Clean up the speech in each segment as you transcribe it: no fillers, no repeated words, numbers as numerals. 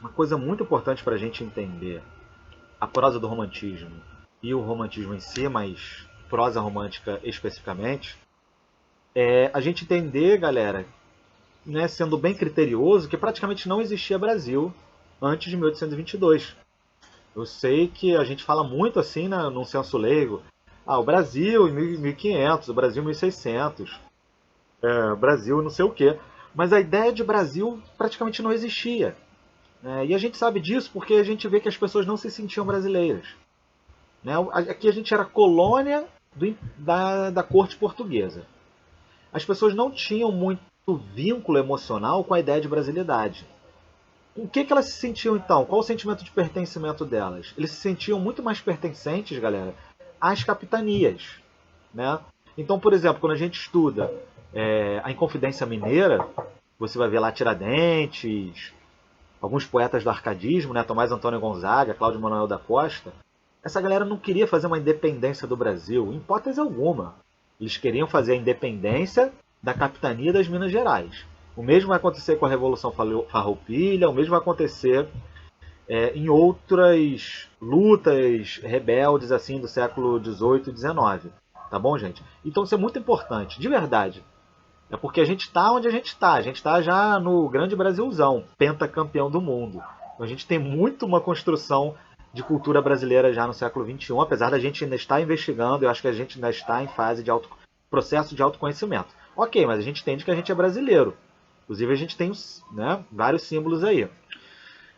uma coisa muito importante para a gente entender a prosa do romantismo e o romantismo em si, mas prosa romântica especificamente, é a gente entender, galera, né, sendo bem criterioso, que praticamente não existia Brasil antes de 1822. Eu sei que a gente fala muito assim, né, num senso leigo. Ah, o Brasil em 1500, o Brasil em 1600, o Brasil não sei o quê. Mas a ideia de Brasil praticamente não existia. E a gente sabe disso porque a gente vê que as pessoas não se sentiam brasileiras. Né? Aqui a gente era colônia da corte portuguesa. As pessoas não tinham muito vínculo emocional com a ideia de brasilidade. O que elas se sentiam então? Qual o sentimento de pertencimento delas? Eles se sentiam muito mais pertencentes, galera, às capitanias. Né? Então, por exemplo, quando a gente estuda a Inconfidência Mineira, você vai ver lá Tiradentes, alguns poetas do arcadismo, né? Tomás Antônio Gonzaga, Cláudio Manuel da Costa. Essa galera não queria fazer uma independência do Brasil, em hipótese alguma. Eles queriam fazer a independência da capitania das Minas Gerais. O mesmo vai acontecer com a Revolução Farroupilha, o mesmo vai acontecer em outras lutas rebeldes assim do século XVIII e XIX. Tá bom, gente? Então isso é muito importante, de verdade. É porque a gente está onde a gente está. A gente está já no grande Brasilzão, pentacampeão do mundo. Então a gente tem muito uma construção de cultura brasileira já no século XXI, apesar da gente ainda estar investigando, eu acho que a gente ainda está em fase de processo de autoconhecimento. Ok, mas a gente entende que a gente é brasileiro. Inclusive a gente tem vários símbolos aí.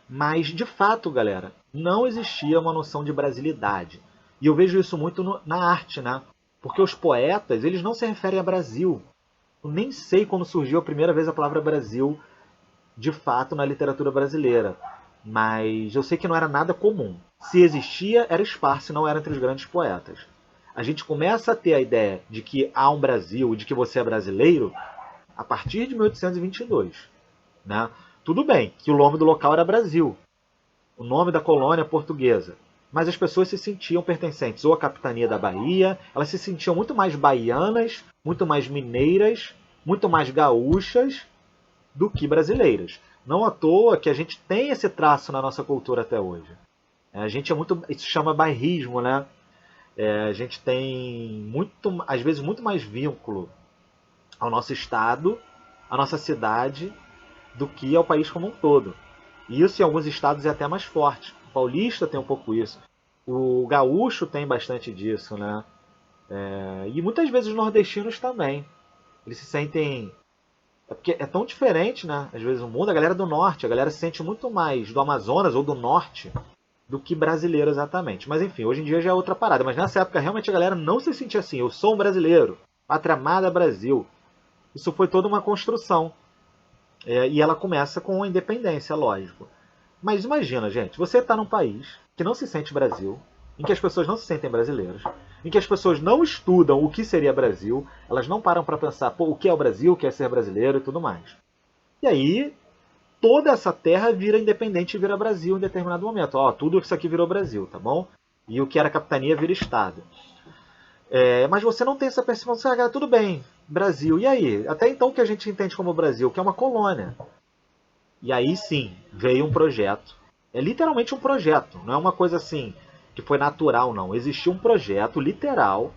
Mas, de fato, galera, não existia uma noção de brasilidade. E eu vejo isso muito na arte, né? Porque os poetas, eles não se referem a Brasil. Eu nem sei quando surgiu a primeira vez a palavra Brasil, de fato, na literatura brasileira. Mas eu sei que não era nada comum. Se existia, era esparso, não era entre os grandes poetas. A gente começa a ter a ideia de que há um Brasil, de que você é brasileiro, a partir de 1822. Né? Tudo bem que o nome do local era Brasil, o nome da colônia portuguesa, mas as pessoas se sentiam pertencentes ou à capitania da Bahia, elas se sentiam muito mais baianas, muito mais mineiras, muito mais gaúchas do que brasileiras. Não à toa que a gente tem esse traço na nossa cultura até hoje. A gente é muito, isso se chama bairrismo, né? A gente tem muito, às vezes muito mais vínculo ao nosso estado, à nossa cidade, do que ao país como um todo. E isso em alguns estados é até mais forte. O paulista tem um pouco isso. O gaúcho tem bastante disso, né? E muitas vezes os nordestinos também. Eles se sentem... É porque é tão diferente, né? Às vezes o mundo, a galera do norte, a galera se sente muito mais do Amazonas ou do norte do que brasileiro exatamente. Mas enfim, hoje em dia já é outra parada. Mas nessa época realmente a galera não se sentia assim. Eu sou um brasileiro. Pátria amada Brasil. Isso foi toda uma construção. E ela começa com a independência, lógico. Mas imagina, gente, você está num país que não se sente Brasil, em que as pessoas não se sentem brasileiras, em que as pessoas não estudam o que seria Brasil, elas não param para pensar, pô, o que é o Brasil, o que é ser brasileiro e tudo mais. E aí, toda essa terra vira independente e vira Brasil em determinado momento. Ó, tudo isso aqui virou Brasil, tá bom? E o que era capitania vira Estado. Mas você não tem essa percepção, ah, tudo bem, Brasil, e aí? Até então o que a gente entende como Brasil, que é uma colônia. E aí sim, veio um projeto. É literalmente um projeto, não é uma coisa assim que foi natural, não. Existiu um projeto literal,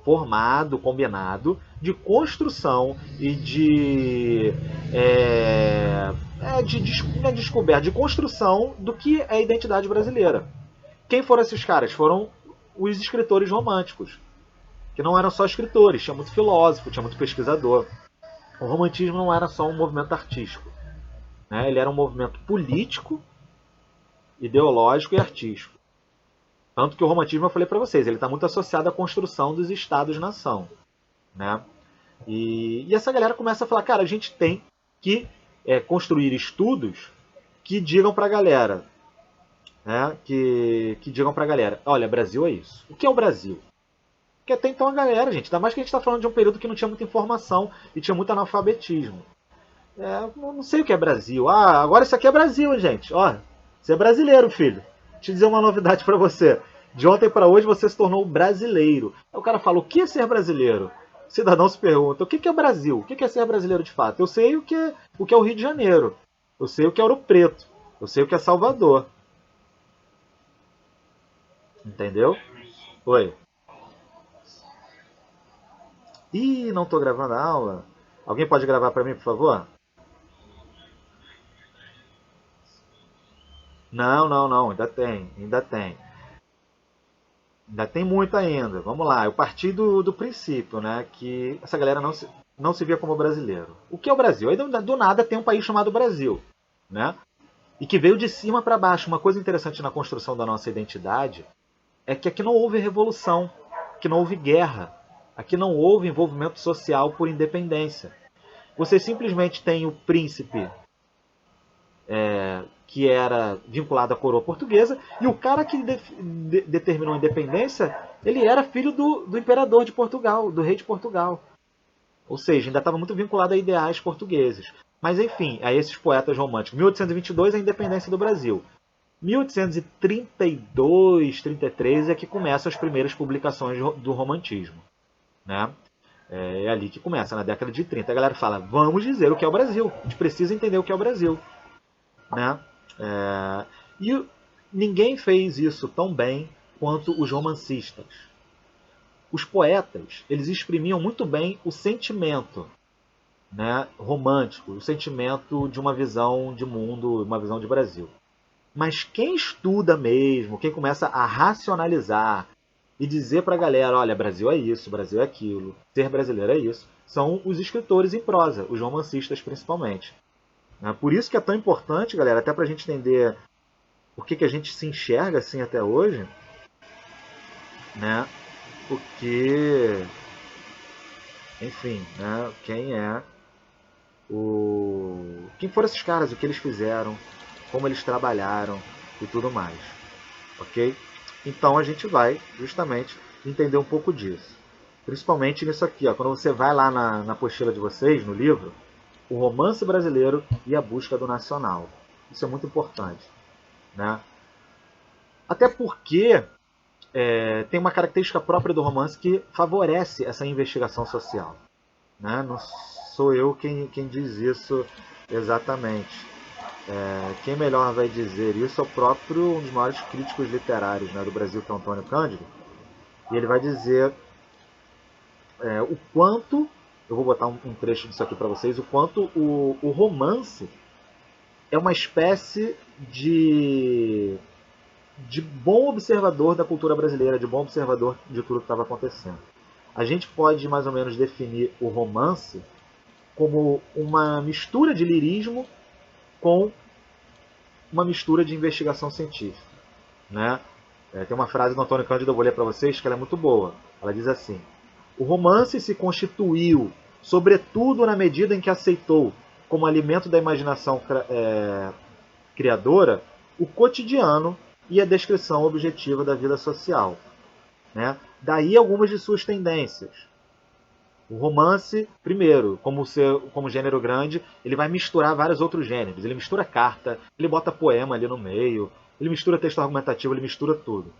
formado, combinado, de construção e de descoberta, de construção do que é a identidade brasileira. Quem foram esses caras? Foram os escritores românticos, que não eram só escritores, tinha muito filósofo, tinha muito pesquisador. O romantismo não era só um movimento artístico, né? Ele era um movimento político, ideológico e artístico. Tanto que o romantismo, eu falei para vocês, ele está muito associado à construção dos estados-nação. Né? E essa galera começa a falar, cara, a gente tem que construir estudos que digam para a galera, né? Que digam para a galera, olha, Brasil é isso. O que é o Brasil? Porque até então a galera, gente, ainda mais que a gente está falando de um período que não tinha muita informação e tinha muito analfabetismo. Não sei o que é Brasil. Ah, agora isso aqui é Brasil, gente. Ó, você é brasileiro, filho. Deixa eu dizer uma novidade para você. De ontem para hoje você se tornou brasileiro. Aí o cara fala, o que é ser brasileiro? O cidadão se pergunta, o que é Brasil? O que é ser brasileiro de fato? Eu sei o que é o Rio de Janeiro. Eu sei o que é Ouro Preto. Eu sei o que é Salvador. Entendeu? Oi. Ih, não tô gravando a aula. Alguém pode gravar para mim, por favor? Não, não, não, ainda tem, ainda tem. Ainda tem muito ainda. Vamos lá. Eu parti do princípio, né, que essa galera não se via como brasileiro. O que é o Brasil? Aí do nada tem um país chamado Brasil, né? E que veio de cima para baixo. Uma coisa interessante na construção da nossa identidade é que aqui não houve revolução, aqui não houve guerra, aqui não houve envolvimento social por independência. Você simplesmente tem o príncipe que era vinculado à coroa portuguesa, e o cara que determinou a independência, ele era filho do imperador de Portugal, do rei de Portugal. Ou seja, ainda estava muito vinculado a ideais portugueses. Mas enfim, a esses poetas românticos. 1822 a independência do Brasil. 1832, 33 é que começam as primeiras publicações do romantismo, né? É ali que começa, na década de 30. A galera fala, vamos dizer o que é o Brasil. A gente precisa entender o que é o Brasil, né? E ninguém fez isso tão bem quanto os romancistas. Os poetas, eles exprimiam muito bem o sentimento, né, romântico, o sentimento de uma visão de mundo, uma visão de Brasil. Mas quem estuda mesmo, quem começa a racionalizar e dizer para a galera, olha, Brasil é isso, Brasil é aquilo, ser brasileiro é isso, são os escritores em prosa, os romancistas principalmente. Por isso que é tão importante, galera, até para a gente entender por que a gente se enxerga assim até hoje, né? Porque, enfim, né? Quem foram esses caras, o que eles fizeram, como eles trabalharam e tudo mais, ok? Então a gente vai justamente entender um pouco disso, principalmente nisso aqui, ó, quando você vai lá na apostila de vocês, no livro, o romance brasileiro e a busca do nacional. Isso é muito importante, né? Até porque tem uma característica própria do romance que favorece essa investigação social, né? Não sou eu quem diz isso exatamente. Quem melhor vai dizer isso é o próprio um dos maiores críticos literários, né, do Brasil, que é o Antônio Cândido. E ele vai dizer o quanto, eu vou botar um trecho disso aqui para vocês, o quanto o romance é uma espécie de bom observador da cultura brasileira, de bom observador de tudo que estava acontecendo. A gente pode mais ou menos definir o romance como uma mistura de lirismo com uma mistura de investigação científica, né? Tem uma frase do Antônio Cândido, eu vou ler para vocês, que ela é muito boa. Ela diz assim: o romance se constituiu, sobretudo na medida em que aceitou, como alimento da imaginação criadora, o cotidiano e a descrição objetiva da vida social, né? Daí algumas de suas tendências. O romance, primeiro, como gênero grande, ele vai misturar vários outros gêneros. Ele mistura carta, ele bota poema ali no meio, ele mistura texto argumentativo, ele mistura tudo.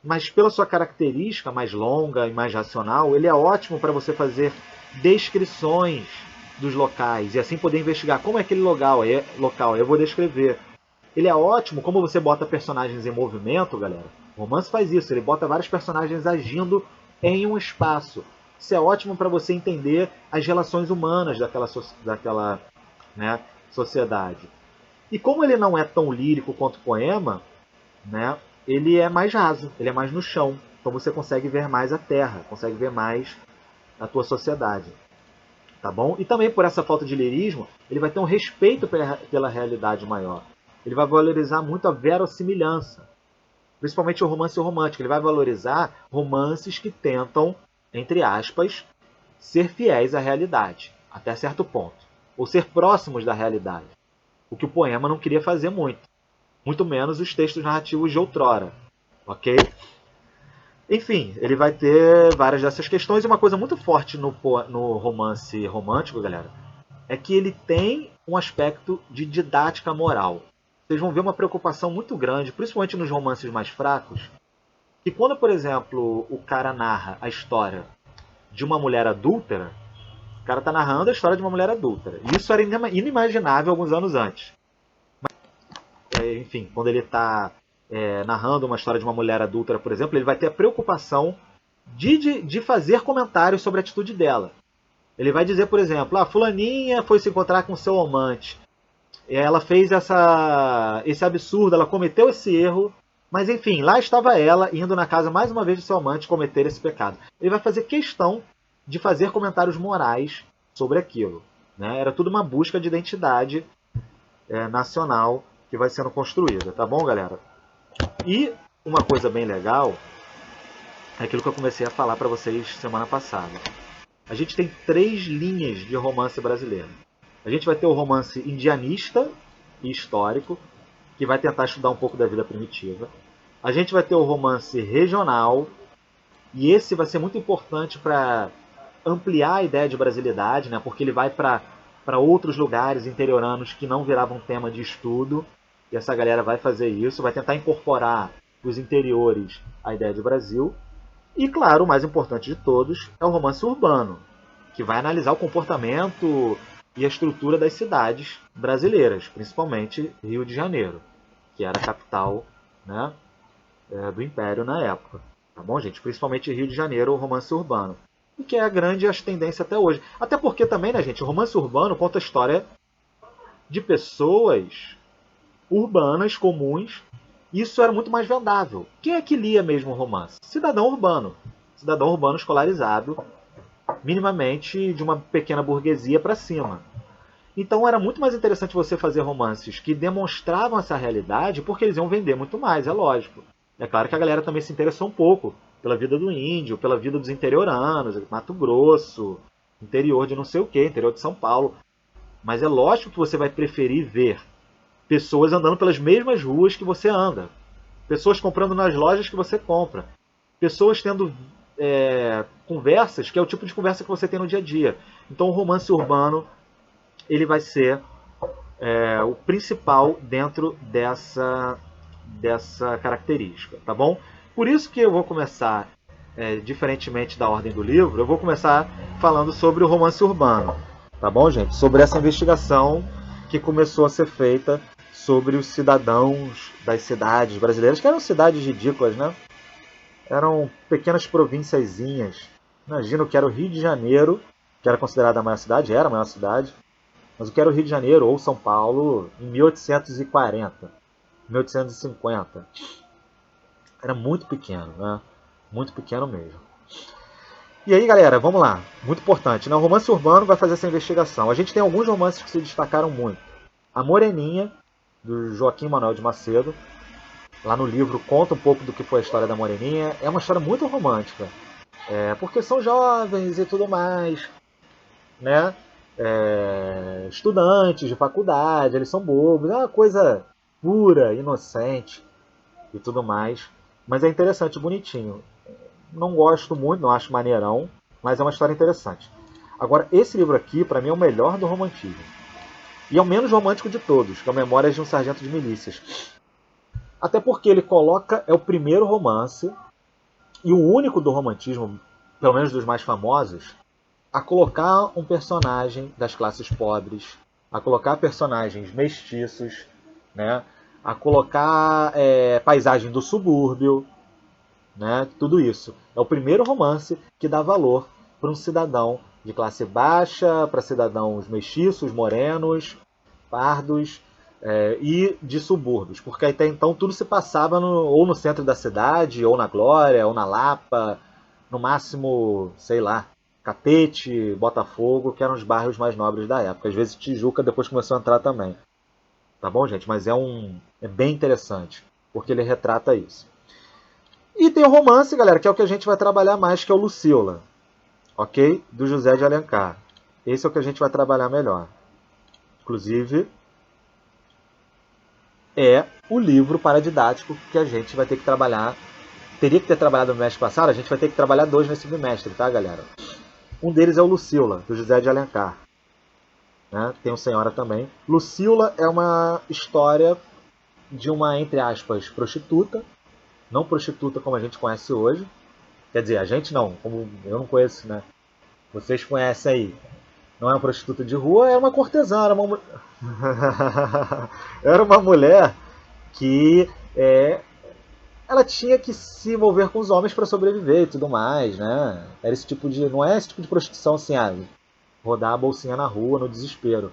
Mas pela sua característica mais longa e mais racional, ele é ótimo para você fazer descrições dos locais e assim poder investigar como é aquele local. Eu vou descrever. Ele é ótimo como você bota personagens em movimento, galera. O romance faz isso, ele bota vários personagens agindo em um espaço. Isso é ótimo para você entender as relações humanas daquela né, sociedade. E como ele não é tão lírico quanto o poema, né, ele é mais raso, ele é mais no chão. Então você consegue ver mais a terra, consegue ver mais a tua sociedade. Tá bom? E também por essa falta de lirismo, ele vai ter um respeito pela realidade maior. Ele vai valorizar muito a verossimilhança. Principalmente o romance romântico. Ele vai valorizar romances que tentam, entre aspas, ser fiéis à realidade, até certo ponto. Ou ser próximos da realidade. O que o poema não queria fazer muito. Muito menos os textos narrativos de outrora. Ok? Enfim, ele vai ter várias dessas questões. E uma coisa muito forte no romance romântico, galera, é que ele tem um aspecto de didática moral. Vocês vão ver uma preocupação muito grande, principalmente nos romances mais fracos, que quando, por exemplo, o cara narra a história de uma mulher adúltera, o cara está narrando a história de uma mulher adúltera. E isso era inimaginável alguns anos antes. enfim, quando ele está narrando uma história de uma mulher adúltera, por exemplo, ele vai ter a preocupação de fazer comentários sobre a atitude dela. Ele vai dizer, por exemplo, fulaninha foi se encontrar com seu amante. Ela fez esse absurdo, ela cometeu esse erro, mas enfim, lá estava ela indo na casa mais uma vez de seu amante cometer esse pecado. Ele vai fazer questão de fazer comentários morais sobre aquilo. Né? Era tudo uma busca de identidade nacional que vai sendo construída, tá bom, galera? E uma coisa bem legal é aquilo que eu comecei a falar para vocês semana passada. A gente tem 3 linhas de romance brasileiro. A gente vai ter o romance indianista e histórico, que vai tentar estudar um pouco da vida primitiva. A gente vai ter o romance regional, e esse vai ser muito importante para ampliar a ideia de brasilidade, né? Porque ele vai para outros lugares interioranos que não viravam tema de estudo, e essa galera vai fazer isso, vai tentar incorporar os interiores à ideia de Brasil. E, claro, o mais importante de todos é o romance urbano, que vai analisar o comportamento e a estrutura das cidades brasileiras, principalmente Rio de Janeiro, que era a capital, né, do Império na época. Tá bom, gente? Principalmente Rio de Janeiro, o romance urbano. E que é a grande tendência até hoje. Até porque também, né, gente, o romance urbano conta a história de pessoas urbanas, comuns. Isso era muito mais vendável. Quem é que lia mesmo o romance? Cidadão urbano. Cidadão urbano escolarizado, minimamente de uma pequena burguesia para cima. Então era muito mais interessante você fazer romances que demonstravam essa realidade, porque eles iam vender muito mais, é lógico. É claro que a galera também se interessou um pouco pela vida do índio, pela vida dos interioranos, Mato Grosso, interior de não sei o que, interior de São Paulo. Mas é lógico que você vai preferir ver pessoas andando pelas mesmas ruas que você anda, pessoas comprando nas lojas que você compra, pessoas tendo conversas, que é o tipo de conversa que você tem no dia a dia. Então o romance urbano ele vai ser o principal dentro dessa característica, tá bom? Por isso que eu vou começar, diferentemente da ordem do livro, eu vou começar falando sobre o romance urbano, tá bom, gente? Sobre essa investigação que começou a ser feita sobre os cidadãos das cidades brasileiras, que eram cidades ridículas, né? Eram pequenas provínciazinhas. Imagina o que era o Rio de Janeiro, que era considerada a maior cidade, era a maior cidade, mas o que era o Rio de Janeiro ou São Paulo em 1840, 1850. Era muito pequeno, né? Muito pequeno mesmo. E aí, galera, vamos lá. Muito importante, né? O romance urbano vai fazer essa investigação. A gente tem alguns romances que se destacaram muito. A Moreninha, do Joaquim Manuel de Macedo. Lá no livro conta um pouco do que foi a história da Moreninha. É uma história muito romântica. Porque são jovens e tudo mais, né? Estudantes de faculdade, eles são bobos. É uma coisa pura, inocente e tudo mais. Mas é interessante, bonitinho. Não gosto muito, não acho maneirão, mas é uma história interessante. Agora, esse livro aqui, para mim, é o melhor do romantismo. E é o menos romântico de todos, que é o Memórias de um Sargento de Milícias. Até porque ele coloca, é o primeiro romance, e o único do romantismo, pelo menos dos mais famosos, a colocar um personagem das classes pobres, a colocar personagens mestiços, né? A colocar paisagem do subúrbio, né? Tudo isso. É o primeiro romance que dá valor para um cidadão de classe baixa, para cidadãos mestiços, morenos, pardos e de subúrbios. Porque até então tudo se passava ou no centro da cidade, ou na Glória, ou na Lapa, no máximo, sei lá, Catete, Botafogo, que eram os bairros mais nobres da época. Às vezes Tijuca depois começou a entrar também. Tá bom, gente? Mas é bem interessante, porque ele retrata isso. E tem o romance, galera, que é o que a gente vai trabalhar mais, que é o Lucila, ok? Do José de Alencar. Esse é o que a gente vai trabalhar melhor. Inclusive, é o livro paradidático que a gente vai ter que trabalhar. Teria que ter trabalhado no bimestre passado, a gente vai ter que trabalhar 2 nesse bimestre, tá, galera? Um deles é o Lucila, do José de Alencar. Né? Tem o Senhora também. Lucila é uma história de uma, entre aspas, prostituta. Não prostituta como a gente conhece hoje. Quer dizer, a gente não, como eu não conheço, né? Vocês conhecem aí. Não é uma prostituta de rua, é uma cortesã. Era uma mulher que ela tinha que se envolver com os homens para sobreviver e tudo mais, né? Era esse tipo de, não é esse tipo de prostituição assim, rodar a bolsinha na rua no desespero,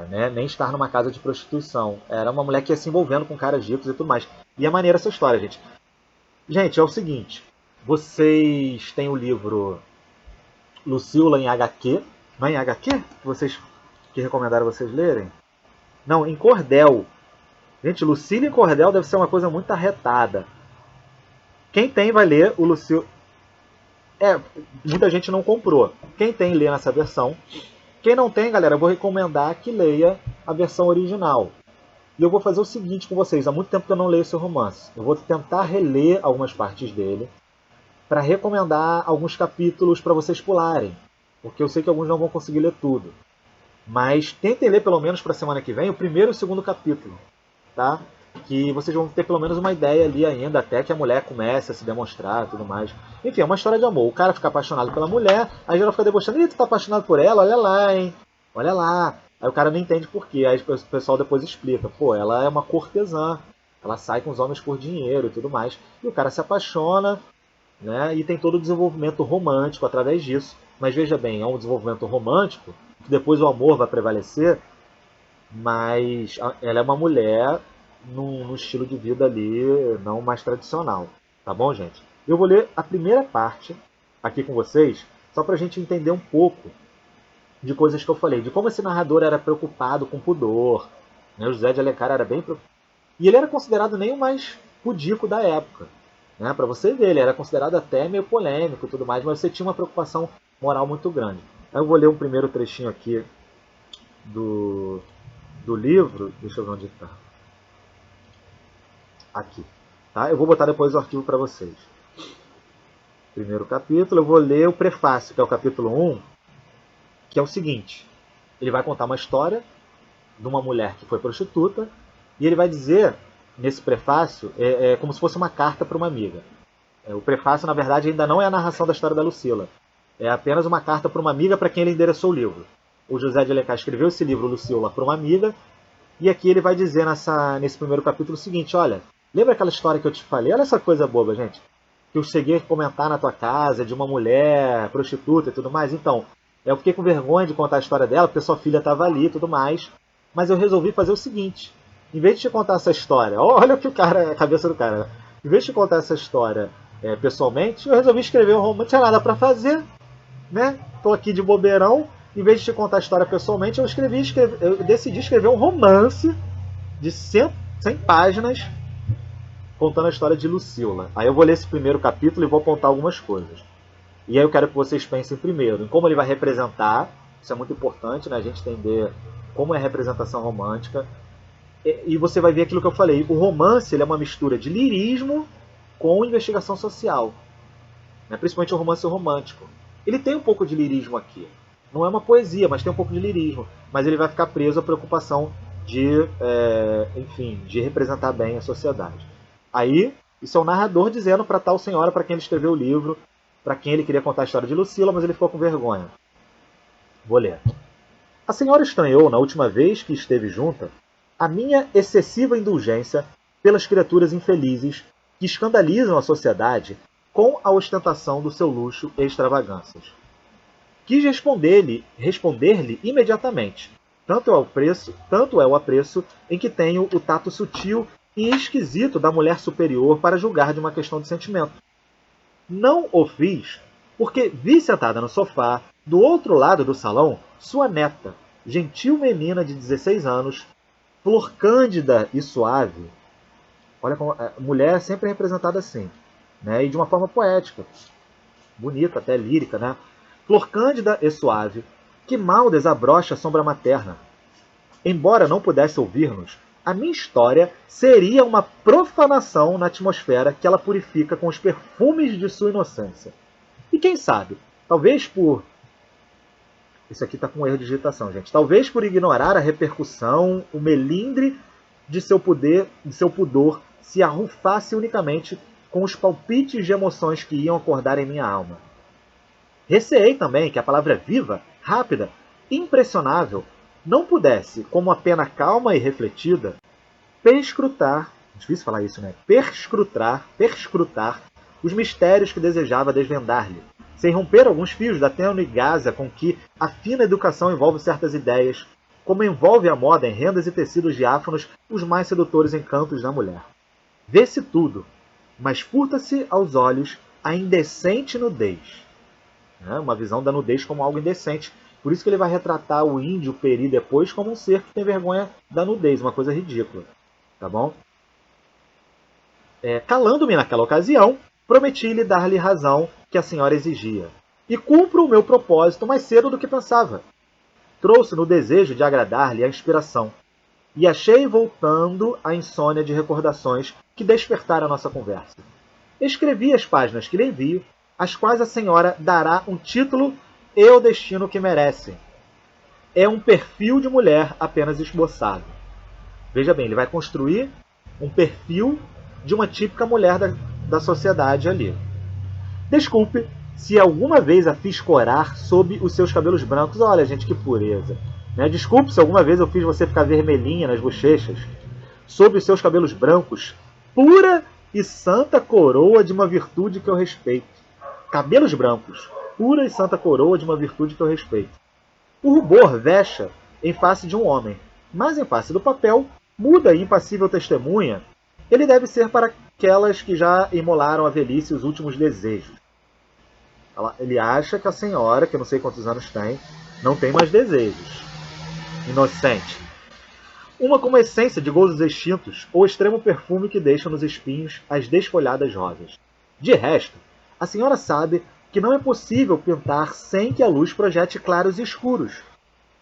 né? Nem estar numa casa de prostituição. Era uma mulher que ia se envolvendo com caras ricos e tudo mais. E é maneira essa história, gente. Gente, é o seguinte, vocês têm o livro Lucila em HQ, não é em HQ? Que recomendaram vocês lerem? Não, em cordel. Gente, Lucila em cordel deve ser uma coisa muito arretada. Quem tem vai ler o Lucila. Muita gente não comprou. Quem tem, lê nessa versão. Quem não tem, galera, eu vou recomendar que leia a versão original. E eu vou fazer o seguinte com vocês. Há muito tempo que eu não leio esse romance. Eu vou tentar reler algumas partes dele para recomendar alguns capítulos para vocês pularem. Porque eu sei que alguns não vão conseguir ler tudo. Mas tentem ler pelo menos para a semana que vem o primeiro e o segundo capítulo. Tá? Que vocês vão ter pelo menos uma ideia ali ainda, até que a mulher comece a se demonstrar e tudo mais. Enfim, é uma história de amor. O cara fica apaixonado pela mulher, aí ela fica debochando. Ih, tu tá apaixonado por ela? Olha lá, hein? Olha lá. Aí o cara não entende por quê. Aí o pessoal depois explica. Pô, ela é uma cortesã. Ela sai com os homens por dinheiro e tudo mais. E o cara se apaixona, né? E tem todo o desenvolvimento romântico através disso. Mas veja bem, é um desenvolvimento romântico, que depois o amor vai prevalecer, mas ela é uma mulher num estilo de vida ali não mais tradicional. Tá bom, gente? Eu vou ler a primeira parte aqui com vocês, só pra gente entender um pouco de coisas que eu falei, de como esse narrador era preocupado com pudor, né? O José de Alencar era bem preocupado. E ele era considerado nem o mais pudico da época. Né? Para você ver, ele era considerado até meio polêmico e tudo mais, mas você tinha uma preocupação moral muito grande. Aí eu vou ler um primeiro trechinho aqui do livro. Deixa eu ver onde está. Aqui. Tá? Eu vou botar depois o arquivo para vocês. Primeiro capítulo, eu vou ler o prefácio, que é o capítulo 1, que é o seguinte. Ele vai contar uma história de uma mulher que foi prostituta, e ele vai dizer, nesse prefácio, como se fosse uma carta para uma amiga. O prefácio, na verdade, ainda não é a narração da história da Lucila. É apenas uma carta para uma amiga para quem ele endereçou o livro. O José de Alencar escreveu esse livro, Lucila, para uma amiga, e aqui ele vai dizer nesse primeiro capítulo o seguinte, olha, lembra aquela história que eu te falei? Olha essa coisa boba, gente. Que eu cheguei a comentar na tua casa, de uma mulher prostituta e tudo mais. Então, eu fiquei com vergonha de contar a história dela, porque sua filha estava ali e tudo mais. Mas eu resolvi fazer o seguinte. Em vez de te contar essa história, olha o que a cabeça do cara. Em vez de te contar essa história pessoalmente, eu resolvi escrever um romance. Não tinha nada para fazer, né? Tô aqui de bobeirão. Em vez de te contar a história pessoalmente, eu decidi escrever um romance de 100 páginas contando a história de Lucila. Aí eu vou ler esse primeiro capítulo e vou apontar algumas coisas. E aí eu quero que vocês pensem primeiro em como ele vai representar. Isso é muito importante, né? A gente entender como é a representação romântica. E você vai ver aquilo que eu falei. O romance ele é uma mistura de lirismo com investigação social. Né? Principalmente o romance romântico. Ele tem um pouco de lirismo aqui. Não é uma poesia, mas tem um pouco de lirismo. Mas ele vai ficar preso à preocupação de representar bem a sociedade. Aí, isso é o narrador dizendo para tal senhora, para quem ele escreveu o livro, para quem ele queria contar a história de Lucila, mas ele ficou com vergonha. Vou ler. A senhora estranhou, na última vez que esteve junta, a minha excessiva indulgência pelas criaturas infelizes que escandalizam a sociedade com a ostentação do seu luxo e extravagâncias. Quis responder-lhe imediatamente. Tanto é o apreço em que tenho o tato sutil e esquisito da mulher superior para julgar de uma questão de sentimento. Não o fiz porque vi sentada no sofá, do outro lado do salão, sua neta, gentil menina de 16 anos, flor cândida e suave. Olha como a mulher é sempre representada assim, né? E de uma forma poética, bonita, até lírica, né? Flor cândida e suave, que mal desabrocha a sombra materna. Embora não pudesse ouvir-nos, a minha história seria uma profanação na atmosfera que ela purifica com os perfumes de sua inocência. E quem sabe, talvez por... Isso aqui está com um erro de digitação, gente. Talvez por ignorar a repercussão, o melindre de seu pudor se arrufasse unicamente com os palpites de emoções que iam acordar em minha alma. Receei também que a palavra viva, rápida, impressionável, não pudesse, como a pena calma e refletida, perscrutar, difícil falar isso, né? Perscrutar os mistérios que desejava desvendar-lhe, sem romper alguns fios da tênue gaza com que a fina educação envolve certas ideias, como envolve a moda em rendas e tecidos diáfanos os mais sedutores encantos da mulher. Vê-se tudo, mas furta-se aos olhos a indecente nudez. Uma visão da nudez como algo indecente. Por isso que ele vai retratar o índio Peri depois como um ser que tem vergonha da nudez, uma coisa ridícula. Tá bom? Calando-me naquela ocasião, prometi-lhe dar-lhe razão que a senhora exigia. E cumpro o meu propósito mais cedo do que pensava. Trouxe no desejo de agradar-lhe a inspiração. E achei voltando a insônia de recordações que despertaram a nossa conversa. Escrevi as páginas que lhe envio, às quais a senhora dará um título e o destino que merece. É um perfil de mulher apenas esboçado. Veja bem, ele vai construir um perfil de uma típica mulher da sociedade ali. Desculpe se alguma vez a fiz corar sob os seus cabelos brancos. Olha, gente, que pureza. Desculpe se alguma vez eu fiz você ficar vermelhinha nas bochechas. Sob os seus cabelos brancos, pura e santa coroa de uma virtude que eu respeito. Cabelos brancos, pura e santa coroa de uma virtude que eu respeito. O rubor vexa em face de um homem, mas em face do papel, muda e impassível testemunha, ele deve ser para aquelas que já imolaram a velhice os últimos desejos. Ele acha que a senhora, que eu não sei quantos anos tem, não tem mais desejos. Inocente. Uma como essência de gozos extintos, ou extremo perfume que deixa nos espinhos as desfolhadas rosas. De resto, a senhora sabe que não é possível pintar sem que a luz projete claros e escuros.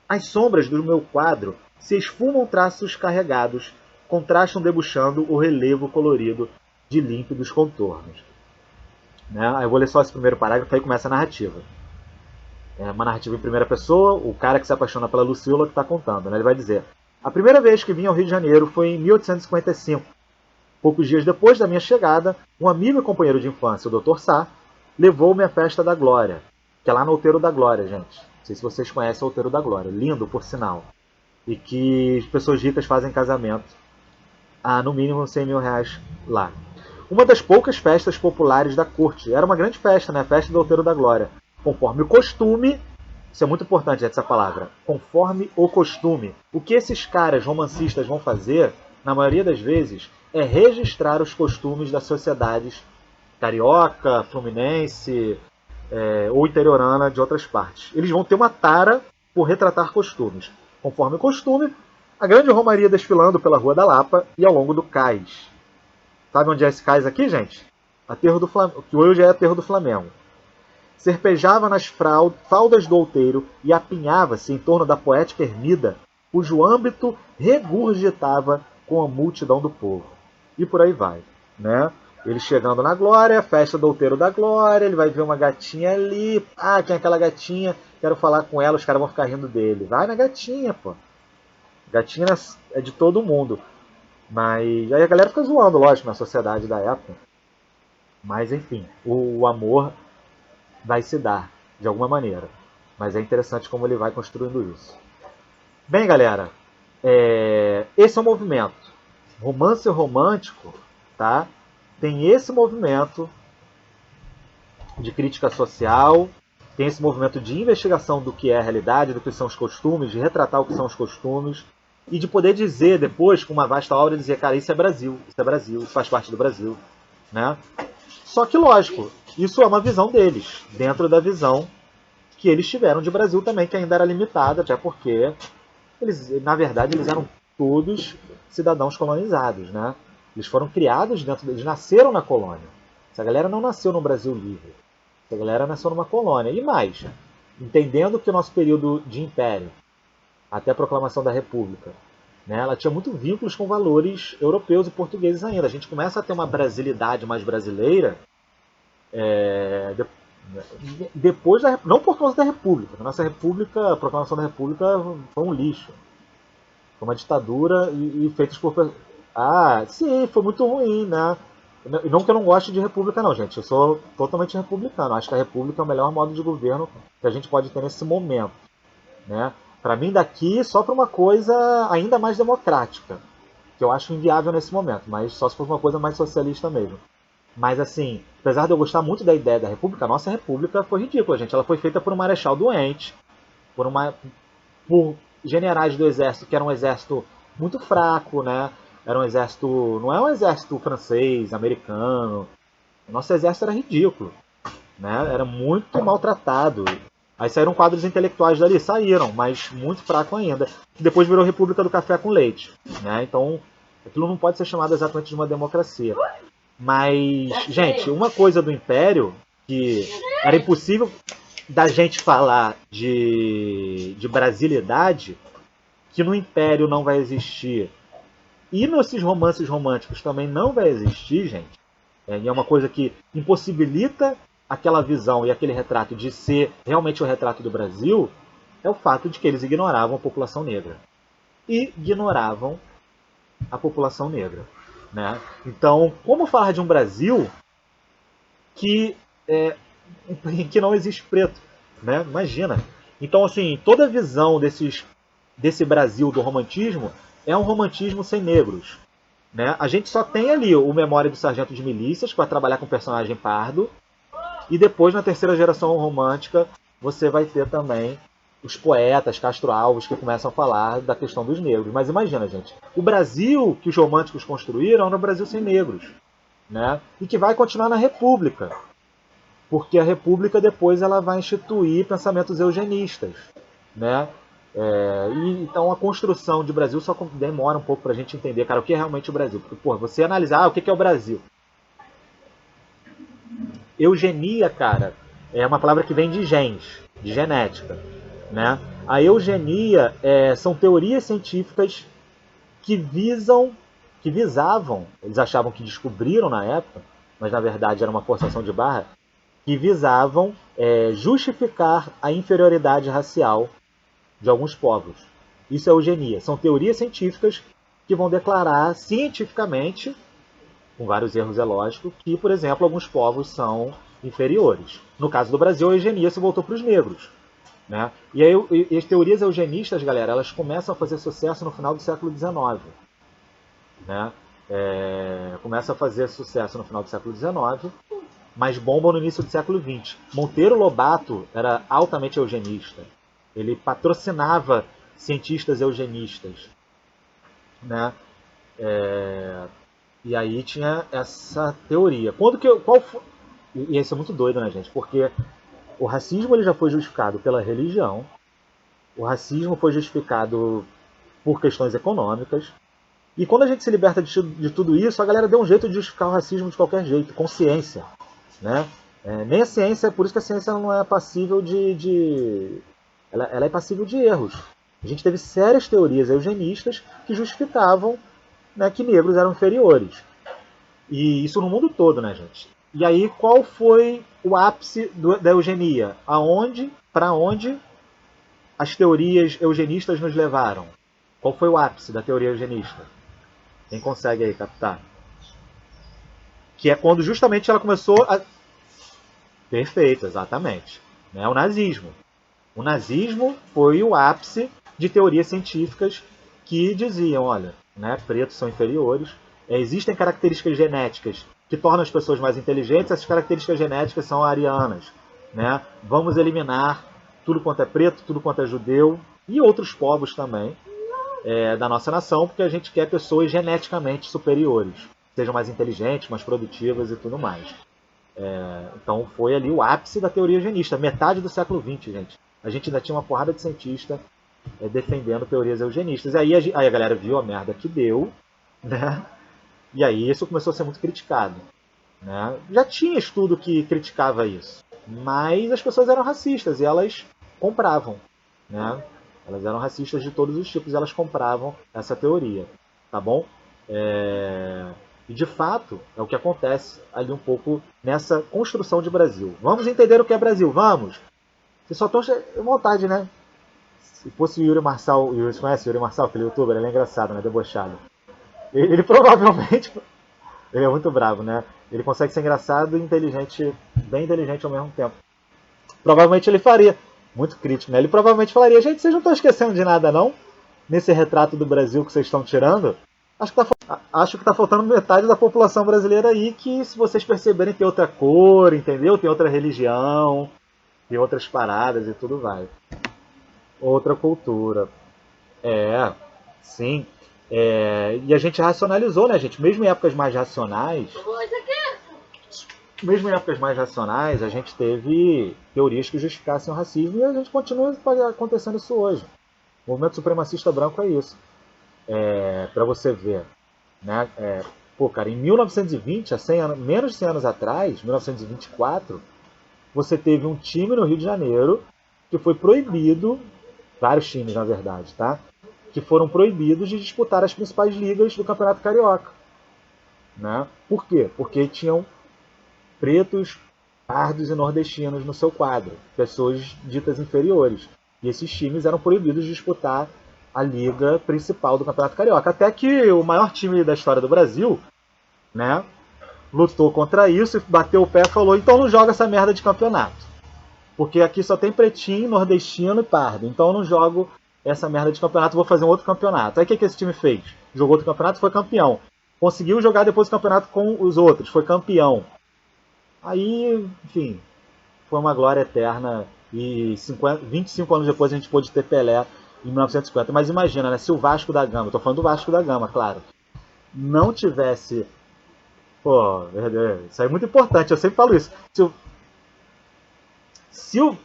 As sombras do meu quadro se esfumam traços carregados, contrastam debuxando o relevo colorido de límpidos contornos. Eu vou ler só esse primeiro parágrafo, aí começa a narrativa. É uma narrativa em primeira pessoa, o cara que se apaixona pela Lucila que está contando. Ele vai dizer: a primeira vez que vim ao Rio de Janeiro foi em 1855. Poucos dias depois da minha chegada, um amigo e companheiro de infância, o Dr. Sá, levou-me à Festa da Glória, que é lá no Outeiro da Glória, gente. Não sei se vocês conhecem o Outeiro da Glória, lindo, por sinal. E que as pessoas ricas fazem casamento a, no mínimo, 100 mil reais lá. Uma das poucas festas populares da corte. Era uma grande festa, né? A festa do Outeiro da Glória. Conforme o costume, isso é muito importante, essa palavra, conforme o costume. O que esses caras romancistas vão fazer, na maioria das vezes, é registrar os costumes das sociedades carioca, fluminense ou interiorana de outras partes. Eles vão ter uma tara por retratar costumes. Conforme o costume, a grande romaria desfilando pela Rua da Lapa e ao longo do cais. Sabe onde é esse cais aqui, gente? Aterro do Flamengo, que hoje é Aterro do Flamengo. Serpejava nas faldas do outeiro e apinhava-se em torno da poética ermida, cujo âmbito regurgitava com a multidão do povo. E por aí vai, né? Ele chegando na Glória, festa do Outeiro da Glória, ele vai ver uma gatinha ali. Ah, quem é aquela gatinha? Quero falar com ela, os caras vão ficar rindo dele. Vai na gatinha, pô. Gatinha é de todo mundo. Mas aí a galera fica zoando, lógico, na sociedade da época. Mas enfim, o amor vai se dar, de alguma maneira. Mas é interessante como ele vai construindo isso. Bem, galera, esse é o movimento. Romance romântico, tá? Tem esse movimento de crítica social, tem esse movimento de investigação do que é a realidade, do que são os costumes, de retratar o que são os costumes, e de poder dizer depois, com uma vasta obra, dizer, cara, isso é Brasil, isso faz parte do Brasil. Né? Só que, lógico, isso é uma visão deles, dentro da visão que eles tiveram de Brasil também, que ainda era limitada, até porque, na verdade, eles eram todos cidadãos colonizados, né? Eles foram criados eles nasceram na colônia. Essa galera não nasceu no Brasil livre. Essa galera nasceu numa colônia. E mais, entendendo que o nosso período de império, até a proclamação da República, né, ela tinha muito vínculos com valores europeus e portugueses ainda. A gente começa a ter uma brasilidade mais brasileira depois não por causa da República. A nossa República, a proclamação da República foi um lixo. Foi uma ditadura e feitos por... Ah, sim, foi muito ruim, né? Não que eu não goste de república não, gente. Eu sou totalmente republicano. Acho que a república é o melhor modo de governo que a gente pode ter nesse momento, né? Para mim, daqui só para uma coisa ainda mais democrática, que eu acho inviável nesse momento, mas só se for uma coisa mais socialista mesmo. Mas assim, apesar de eu gostar muito da ideia da república, a nossa república foi ridícula, gente. Ela foi feita por um marechal doente, por generais do exército, que era um exército muito fraco, né? Era um exército, não é um exército francês, americano. O nosso exército era ridículo, né? Era muito maltratado. Aí saíram quadros intelectuais dali, saíram, mas muito fraco ainda. Que depois virou República do Café com Leite, né? Então, aquilo não pode ser chamado exatamente de uma democracia. Mas, gente, uma coisa do Império que era impossível da gente falar de brasilidade, que no Império não vai existir, e nesses romances românticos também não vai existir, gente. E é uma coisa que impossibilita aquela visão e aquele retrato de ser realmente o retrato do Brasil, é o fato de que eles ignoravam a população negra. E ignoravam a população negra. Né? Então, como falar de um Brasil que não existe preto? Né? Imagina. Então, assim, toda a visão desse Brasil do romantismo é um romantismo sem negros. Né? A gente só tem ali o Memória do Sargento de Milícias, que vai trabalhar com o personagem pardo, e depois, na terceira geração romântica, você vai ter também os poetas, Castro Alves, que começam a falar da questão dos negros. Mas imagina, gente, o Brasil que os românticos construíram era um Brasil sem negros. Né? E que vai continuar na República. Porque a República depois ela vai instituir pensamentos eugenistas. Né? Então a construção de Brasil só demora um pouco para a gente entender, cara, o que é realmente o Brasil. Porque, pô, você analisar o que é o Brasil. Eugenia, cara, é uma palavra que vem de gens, de genética. Né? A eugenia são teorias científicas que visavam, eles achavam que descobriram na época, mas na verdade era uma forçação de barra, que visavam justificar a inferioridade racial de alguns povos. Isso é eugenia. São teorias científicas que vão declarar cientificamente, com vários erros é lógico, que, por exemplo, alguns povos são inferiores. No caso do Brasil, a eugenia se voltou para os negros. Né? E aí, as teorias eugenistas, galera, elas começam a fazer sucesso no final do século XIX. Né? Começa a fazer sucesso no final do século XIX, mas bombam no início do século XX. Monteiro Lobato era altamente eugenista. Ele patrocinava cientistas eugenistas. Né? E aí tinha essa teoria. E isso é muito doido, né, gente? Porque o racismo ele já foi justificado pela religião, o racismo foi justificado por questões econômicas, e quando a gente se liberta de tudo isso, a galera deu um jeito de justificar o racismo de qualquer jeito, com ciência. Né? Nem a ciência, por isso que a ciência não é passível ela é passível de erros. A gente teve sérias teorias eugenistas que justificavam, né, que negros eram inferiores. E isso no mundo todo, né, gente? E aí, qual foi o ápice da eugenia? Para onde as teorias eugenistas nos levaram? Qual foi o ápice da teoria eugenista? Quem consegue aí captar? Que é quando justamente ela começou a... Perfeito, exatamente. Né? O nazismo. O nazismo foi o ápice de teorias científicas que diziam, olha, né, pretos são inferiores, existem características genéticas que tornam as pessoas mais inteligentes, essas características genéticas são arianas. Né? Vamos eliminar tudo quanto é preto, tudo quanto é judeu e outros povos também da nossa nação, porque a gente quer pessoas geneticamente superiores, sejam mais inteligentes, mais produtivas e tudo mais. Então foi ali o ápice da teoria eugenista, metade do século XX, gente. A gente ainda tinha uma porrada de cientista defendendo teorias eugenistas. Aí a galera viu a merda que deu, né? E aí isso começou a ser muito criticado. Né? Já tinha estudo que criticava isso, mas as pessoas eram racistas e elas compravam. Né? Elas eram racistas de todos os tipos e elas compravam essa teoria. Tá bom? E de fato é o que acontece ali um pouco nessa construção de Brasil. Vamos entender o que é Brasil, vamos! Vocês só estão à vontade, né? Se fosse o Yuri Marçal, você conhece o Yuri Marçal, aquele youtuber? Ele é engraçado, né? Debochado. Ele provavelmente... Ele é muito bravo, né? Ele consegue ser engraçado e inteligente, bem inteligente ao mesmo tempo. Provavelmente ele faria, muito crítico, né? Ele provavelmente falaria, gente, vocês não estão esquecendo de nada, não? Nesse retrato do Brasil que vocês estão tirando? Acho que tá faltando metade da população brasileira aí, que se vocês perceberem tem outra cor, entendeu? Tem outra religião, tem outras paradas e tudo vai. Outra cultura. É, sim. E a gente racionalizou, né, gente? Mesmo em épocas mais racionais, a gente teve teorias que justificassem o racismo e a gente continua acontecendo isso hoje. O movimento supremacista branco é isso. Para você ver, né? Pô, cara, em 1920, há 100 anos, menos de 100 anos atrás, 1924, você teve um time no Rio de Janeiro que foi proibido, vários times na verdade, tá? Que foram proibidos de disputar as principais ligas do Campeonato Carioca. Né? Por quê? Porque tinham pretos, pardos e nordestinos no seu quadro, pessoas ditas inferiores. E esses times eram proibidos de disputar a liga principal do Campeonato Carioca. Até que o maior time da história do Brasil, né, lutou contra isso e bateu o pé e falou: então não joga essa merda de campeonato. Porque aqui só tem pretinho, nordestino e pardo. Então eu não jogo essa merda de campeonato, vou fazer um outro campeonato. Aí o que esse time fez? Jogou outro campeonato e foi campeão. Conseguiu jogar depois o campeonato com os outros, foi campeão. Aí, enfim, foi uma glória eterna. E 25 anos depois a gente pôde ter Pelé em 1950. Mas imagina, né, se o Vasco da Gama, tô falando do Vasco da Gama, claro, não tivesse... Pô, isso aí é muito importante, eu sempre falo isso. Se o,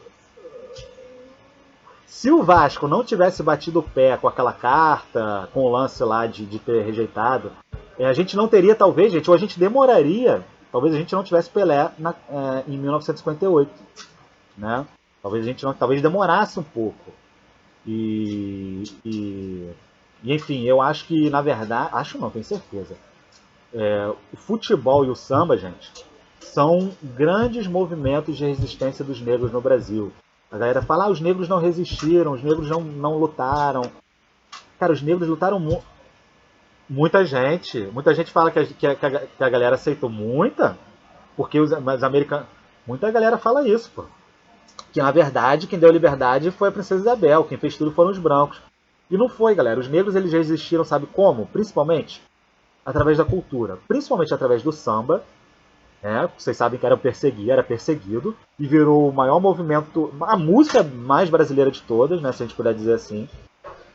se o Vasco não tivesse batido o pé com aquela carta, com o lance lá de ter rejeitado, a gente não teria, talvez, gente, ou a gente demoraria, talvez a gente não tivesse Pelé em 1958, né? Talvez a gente não, talvez demorasse um pouco. E enfim, eu acho que, na verdade, acho não, tenho certeza. O futebol e o samba, gente, são grandes movimentos de resistência dos negros no Brasil. A galera fala, os negros não resistiram, os negros não lutaram. Cara, os negros lutaram muito. Muita gente fala que a galera aceitou porque os americanos. Muita galera fala isso, pô. Que na verdade quem deu liberdade foi a Princesa Isabel, quem fez tudo foram os brancos. E não foi, galera. Os negros eles resistiram, sabe como? Principalmente através da cultura, principalmente através do samba. Vocês sabem que era perseguido e virou o maior movimento, a música mais brasileira de todas, né, se a gente puder dizer assim.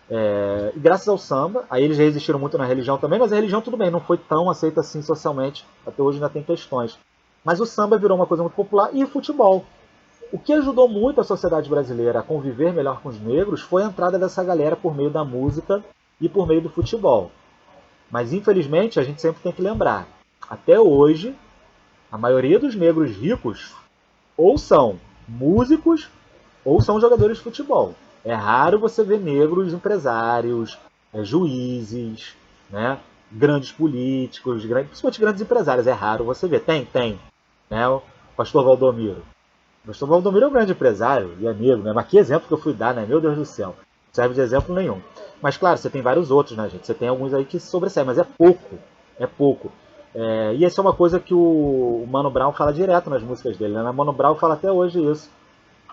E graças ao samba, aí eles resistiram muito na religião também, mas a religião tudo bem, não foi tão aceita assim socialmente, até hoje ainda tem questões. Mas o samba virou uma coisa muito popular e o futebol. O que ajudou muito a sociedade brasileira a conviver melhor com os negros foi a entrada dessa galera por meio da música e por meio do futebol. Mas infelizmente a gente sempre tem que lembrar, até hoje, a maioria dos negros ricos ou são músicos ou são jogadores de futebol. É raro você ver negros empresários, juízes, né, grandes políticos, principalmente grandes empresários. É raro você ver. Tem. Né, o pastor Valdomiro. O pastor Valdomiro é um grande empresário e é negro. Né, mas que exemplo que eu fui dar, né? Meu Deus do céu. Não serve de exemplo nenhum. Mas claro, você tem vários outros, né, gente? Você tem alguns aí que se sobressaem, mas é pouco. É pouco. E essa é uma coisa que o Mano Brown fala direto nas músicas dele. Né? O Mano Brown fala até hoje isso.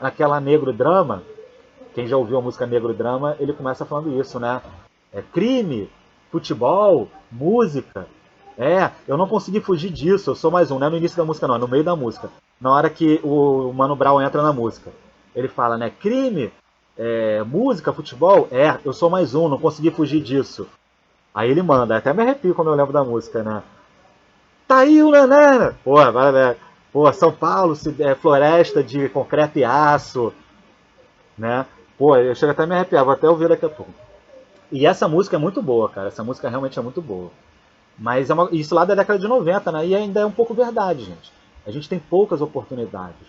Naquela Negro Drama, quem já ouviu a música Negro Drama, ele começa falando isso, né? Crime, futebol, música. Eu não consegui fugir disso, eu sou mais um. Não é no início da música não, é no meio da música. Na hora que o Mano Brown entra na música. Ele fala, né? Crime, música, futebol, eu sou mais um, não consegui fugir disso. Aí ele manda, até me arrepio quando eu lembro da música, né? Tá aí o Nanana! Pô, São Paulo, floresta de concreto e aço, né? Pô, eu chego até a me arrepiar, vou até ouvir daqui a pouco. E essa música é muito boa, cara. Essa música realmente é muito boa. Mas isso lá da década de 90, né? E ainda é um pouco verdade, gente. A gente tem poucas oportunidades,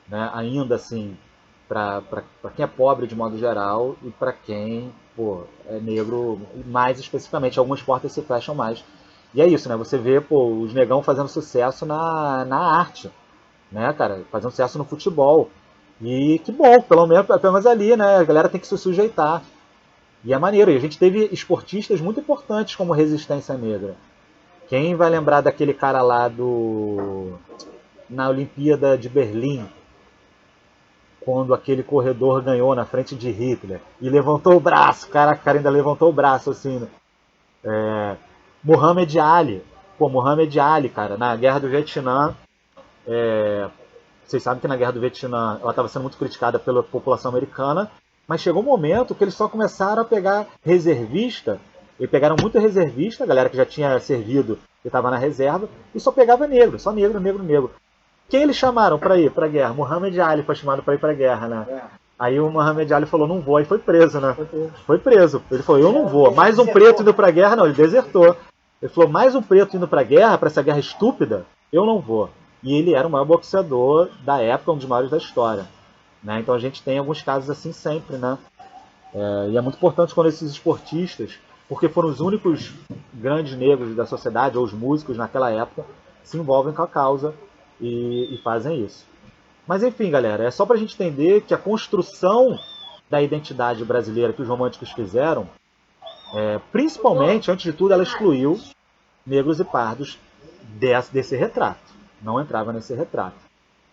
né? Ainda assim, pra quem é pobre de modo geral e pra quem, é negro, mais especificamente. Algumas portas se fecham mais. E é isso, né? Você vê, os negão fazendo sucesso na arte, né, cara? Fazendo sucesso no futebol. E que bom, pelo menos ali, né? A galera tem que se sujeitar. E é maneiro. E a gente teve esportistas muito importantes como Resistência Negra. Quem vai lembrar daquele cara lá na Olimpíada de Berlim, quando aquele corredor ganhou na frente de Hitler e levantou o braço, cara ainda levantou o braço assim, Muhammad Ali. Pô, Muhammad Ali, cara, na Guerra do Vietnã, vocês sabem que na Guerra do Vietnã ela estava sendo muito criticada pela população americana, mas chegou um momento que eles só começaram a pegar reservista, e pegaram muito reservista, a galera que já tinha servido e estava na reserva, e só pegava negro, só negro, negro, negro. Quem eles chamaram para ir para a guerra? Muhammad Ali foi chamado para ir para a guerra, né? Aí o Muhammad Ali falou, não vou, aí foi preso, né? Foi preso. Ele falou, eu não vou. Mais um preto indo para a guerra, não, ele desertou. Ele falou, mais um preto indo para a guerra, para essa guerra estúpida, eu não vou. E ele era o maior boxeador da época, um dos maiores da história. Né? Então a gente tem alguns casos assim sempre, né? E é muito importante quando esses esportistas, porque foram os únicos grandes negros da sociedade, ou os músicos naquela época, se envolvem com a causa e fazem isso. Mas enfim, galera, é só pra gente entender que a construção da identidade brasileira que os românticos fizeram, principalmente, antes de tudo, ela excluiu negros e pardos desse retrato. Não entrava nesse retrato.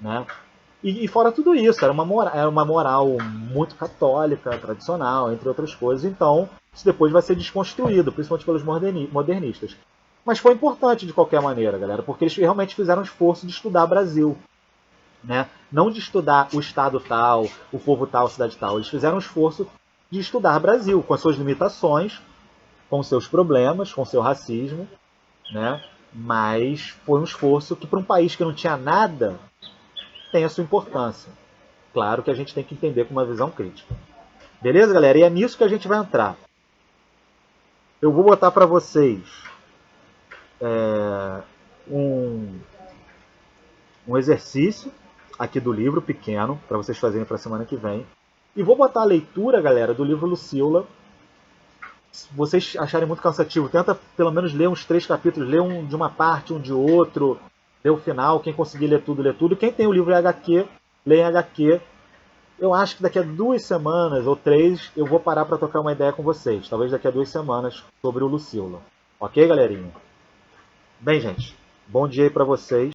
Né? E fora tudo isso, era uma moral muito católica, tradicional, entre outras coisas. Então, isso depois vai ser desconstruído, principalmente pelos modernistas. Mas foi importante de qualquer maneira, galera, porque eles realmente fizeram um esforço de estudar Brasil. Né? Não de estudar o estado tal, o povo tal, a cidade tal. Eles fizeram um esforço de estudar Brasil, com as suas limitações, com os seus problemas, com o seu racismo. Né? Mas foi um esforço que, para um país que não tinha nada, tem a sua importância. Claro que a gente tem que entender com uma visão crítica. Beleza, galera? E é nisso que a gente vai entrar. Eu vou botar para vocês um exercício aqui do livro pequeno, para vocês fazerem para a semana que vem. E vou botar a leitura, galera, do livro Lucila. Se vocês acharem muito cansativo, tenta pelo menos ler uns 3 capítulos, ler um de uma parte, um de outro, ler o final. Quem conseguir ler tudo, lê tudo. Quem tem o livro em HQ, lê em HQ. Eu acho que daqui a 2 semanas ou 3 eu vou parar para trocar uma ideia com vocês. Talvez daqui a 2 semanas sobre o Lucila. Ok, galerinha? Bem, gente, bom dia aí para vocês.